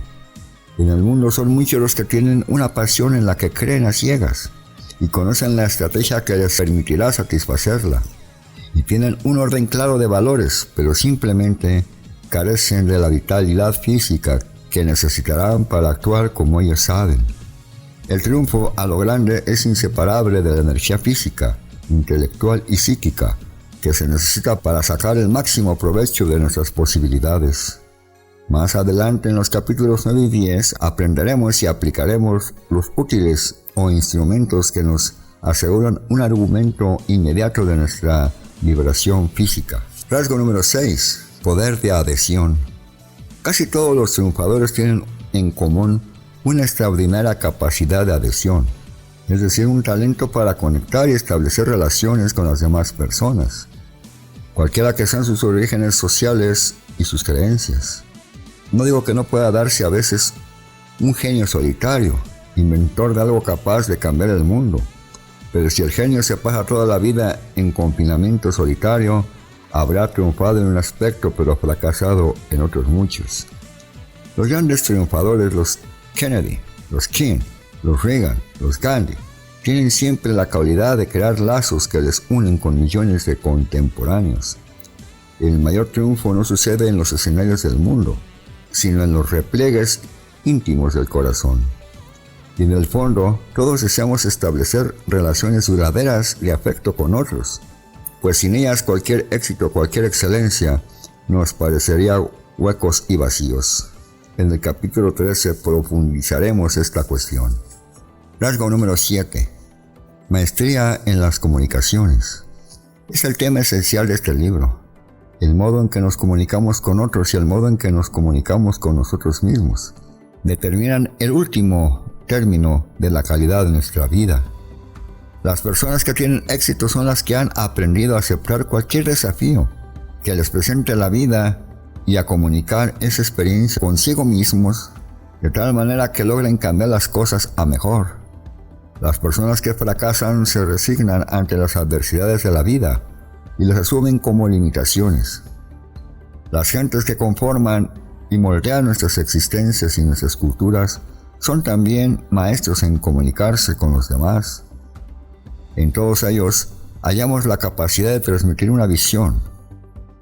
[SPEAKER 1] En el mundo son muchos los que tienen una pasión en la que creen a ciegas y conocen la estrategia que les permitirá satisfacerla, y tienen un orden claro de valores, pero simplemente carecen de la vitalidad física que necesitarán para actuar como ellos saben. El triunfo a lo grande es inseparable de la energía física, intelectual y psíquica que se necesita para sacar el máximo provecho de nuestras posibilidades. Más adelante en los capítulos 9 y 10 aprenderemos y aplicaremos los útiles o instrumentos que nos aseguran un argumento inmediato de nuestra liberación física. Rasgo número 6. Poder de adhesión. Casi todos los triunfadores tienen en común una extraordinaria capacidad de adhesión, es decir, un talento para conectar y establecer relaciones con las demás personas, cualquiera que sean sus orígenes sociales y sus creencias. No digo que no pueda darse a veces un genio solitario, inventor de algo capaz de cambiar el mundo, pero si el genio se pasa toda la vida en confinamiento solitario, habrá triunfado en un aspecto pero fracasado en otros muchos. Los grandes triunfadores, los Kennedy, los King, los Reagan, los Gandhi, tienen siempre la cualidad de crear lazos que les unen con millones de contemporáneos. El mayor triunfo no sucede en los escenarios del mundo, sino en los repliegues íntimos del corazón. Y en el fondo, todos deseamos establecer relaciones duraderas de afecto con otros, pues sin ellas cualquier éxito, cualquier excelencia, nos parecería huecos y vacíos. En el capítulo 13 profundizaremos esta cuestión. Rasgo número 7. Maestría en las comunicaciones. Es el tema esencial de este libro. El modo en que nos comunicamos con otros y el modo en que nos comunicamos con nosotros mismos determinan el último término de la calidad de nuestra vida. Las personas que tienen éxito son las que han aprendido a aceptar cualquier desafío que les presente la vida y a comunicar esa experiencia consigo mismos de tal manera que logren cambiar las cosas a mejor. Las personas que fracasan se resignan ante las adversidades de la vida y las asumen como limitaciones. Las gentes que conforman y moldean nuestras existencias y nuestras culturas son también maestros en comunicarse con los demás. En todos ellos hallamos la capacidad de transmitir una visión,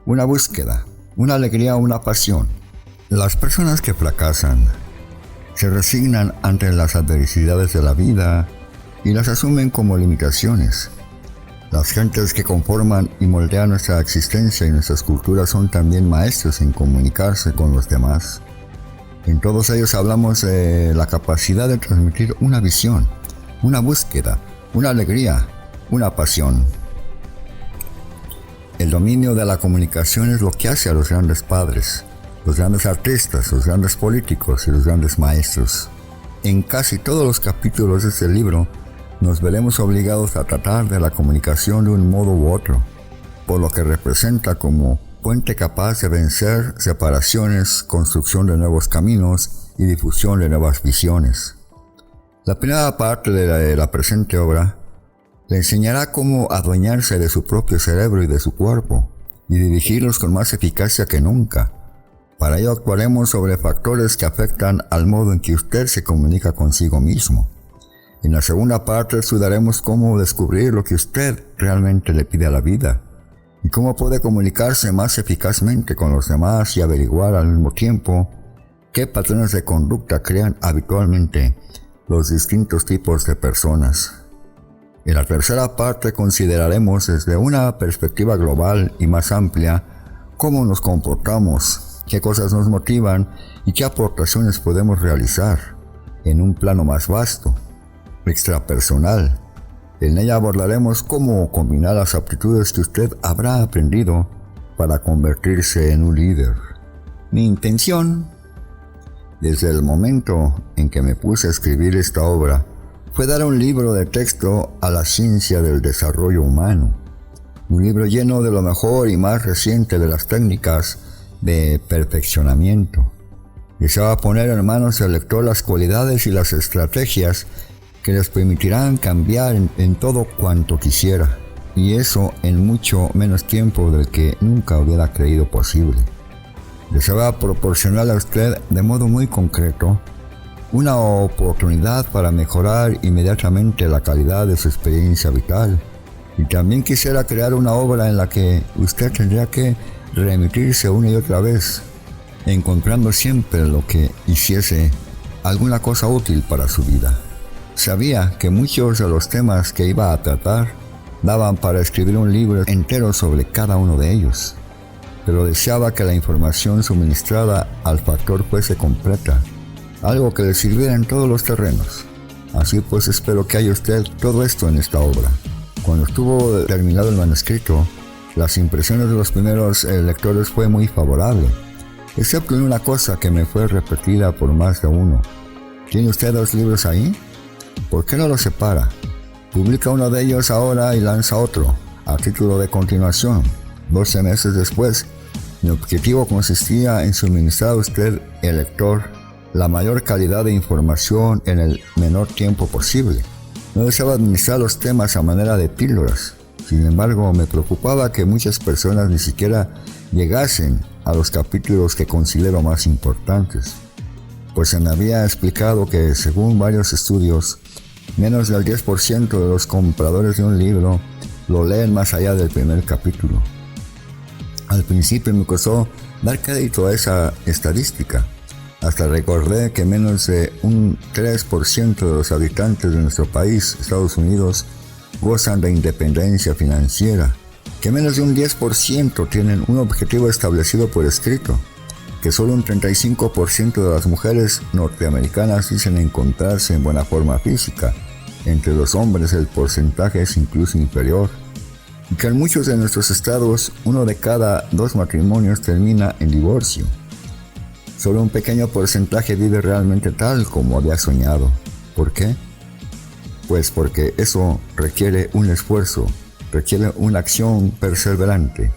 [SPEAKER 1] una búsqueda, una alegría o una pasión. Las personas que fracasan se resignan ante las adversidades de la vida y las asumen como limitaciones. Las gentes que conforman y moldean nuestra existencia y nuestras culturas son también maestros en comunicarse con los demás. En todos ellos hablamos de la capacidad de transmitir una visión, una búsqueda, una alegría, una pasión. El dominio de la comunicación es lo que hace a los grandes padres, los grandes artistas, los grandes políticos y los grandes maestros. En casi todos los capítulos de este libro nos veremos obligados a tratar de la comunicación de un modo u otro, por lo que representa como puente capaz de vencer separaciones, construcción de nuevos caminos y difusión de nuevas visiones. La primera parte de la presente obra le enseñará cómo adueñarse de su propio cerebro y de su cuerpo, y dirigirlos con más eficacia que nunca. Para ello actuaremos sobre factores que afectan al modo en que usted se comunica consigo mismo. En la segunda parte estudiaremos cómo descubrir lo que usted realmente le pide a la vida, y cómo puede comunicarse más eficazmente con los demás y averiguar al mismo tiempo qué patrones de conducta crean habitualmente los distintos tipos de personas. En la tercera parte consideraremos desde una perspectiva global y más amplia cómo nos comportamos, qué cosas nos motivan y qué aportaciones podemos realizar en un plano más vasto, extrapersonal. En ella abordaremos cómo combinar las aptitudes que usted habrá aprendido para convertirse en un líder. Mi intención, desde el momento en que me puse a escribir esta obra, fue dar un libro de texto a la ciencia del desarrollo humano, un libro lleno de lo mejor y más reciente de las técnicas de perfeccionamiento. Deseaba poner en manos del lector las cualidades y las estrategias que les permitirán cambiar en todo cuanto quisiera, y eso en mucho menos tiempo del que nunca hubiera creído posible. Deseaba proporcionarle a usted de modo muy concreto una oportunidad para mejorar inmediatamente la calidad de su experiencia vital, y también quisiera crear una obra en la que usted tendría que remitirse una y otra vez, encontrando siempre lo que hiciese alguna cosa útil para su vida. Sabía que muchos de los temas que iba a tratar daban para escribir un libro entero sobre cada uno de ellos, pero deseaba que la información suministrada al factor fuese completa, algo que le sirviera en todos los terrenos. Así pues, espero que haya usted todo esto en esta obra. Cuando estuvo terminado el manuscrito, las impresiones de los primeros lectores fue muy favorable, excepto en una cosa que me fue repetida por más de uno. ¿Tiene usted 2 libros ahí? ¿Por qué no los separa? Publica uno de ellos ahora y lanza otro, a título de continuación. 12 meses después, mi objetivo consistía en suministrar a usted, el lector, la mayor calidad de información en el menor tiempo posible. No deseaba administrar los temas a manera de píldoras. Sin embargo, me preocupaba que muchas personas ni siquiera llegasen a los capítulos que considero más importantes, pues se me había explicado que, según varios estudios, menos del 10% de los compradores de un libro lo leen más allá del primer capítulo. Al principio me costó dar crédito a esa estadística. Hasta recordé que menos de un 3% de los habitantes de nuestro país, Estados Unidos, gozan de independencia financiera, que menos de un 10% tienen un objetivo establecido por escrito, que solo un 35% de las mujeres norteamericanas dicen encontrarse en buena forma física. Entre los hombres el porcentaje es incluso inferior, y que en muchos de nuestros estados 1 de cada 2 matrimonios termina en divorcio. Solo un pequeño porcentaje vive realmente tal como había soñado. ¿Por qué? Pues porque eso requiere un esfuerzo, requiere una acción perseverante.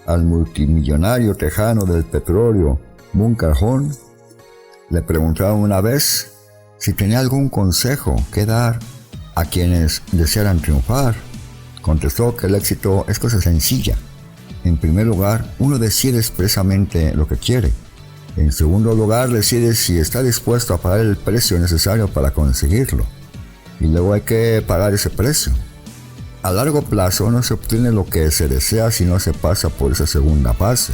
[SPEAKER 1] al multimillonario tejano del petróleo, Bunker Horn, le preguntaron una vez si tenía algún consejo que dar a quienes desearan triunfar. Contestó que el éxito es cosa sencilla. En primer lugar, uno decide expresamente lo que quiere. En segundo lugar, decide si está dispuesto a pagar el precio necesario para conseguirlo. Y luego hay que pagar ese precio. A largo plazo no se obtiene lo que se desea si no se pasa por esa segunda fase.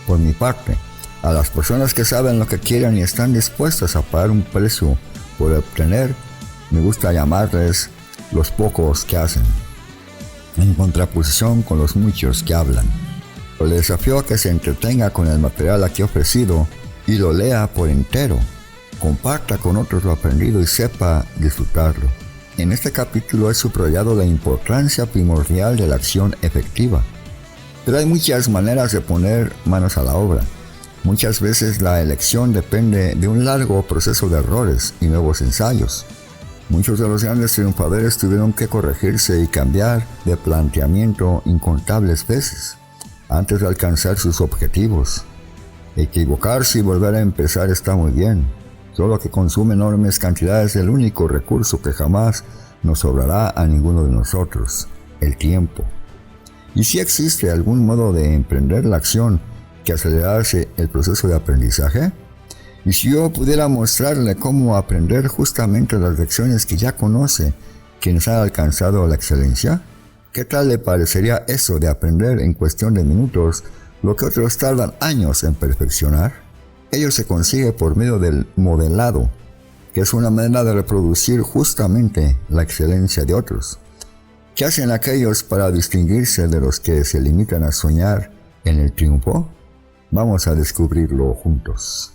[SPEAKER 1] Por mi parte, a las personas que saben lo que quieren y están dispuestas a pagar un precio por obtener, me gusta llamarles los pocos que hacen, en contraposición con los muchos que hablan. Le desafío a que se entretenga con el material aquí ofrecido y lo lea por entero, comparta con otros lo aprendido y sepa disfrutarlo. En este capítulo he subrayado la importancia primordial de la acción efectiva. Pero hay muchas maneras de poner manos a la obra. Muchas veces la elección depende de un largo proceso de errores y nuevos ensayos. Muchos de los grandes triunfadores tuvieron que corregirse y cambiar de planteamiento incontables veces antes de alcanzar sus objetivos. Equivocarse y volver a empezar está muy bien, solo que consume enormes cantidades del único recurso que jamás nos sobrará a ninguno de nosotros, el tiempo. ¿Y si existe algún modo de emprender la acción que acelerase el proceso de aprendizaje? ¿Y si yo pudiera mostrarle cómo aprender justamente las lecciones que ya conoce quienes han alcanzado la excelencia? ¿Qué tal le parecería eso de aprender en cuestión de minutos lo que otros tardan años en perfeccionar? Ello se consigue por medio del modelado, que es una manera de reproducir justamente la excelencia de otros. ¿Qué hacen aquellos para distinguirse de los que se limitan a soñar en el triunfo? Vamos a descubrirlo juntos.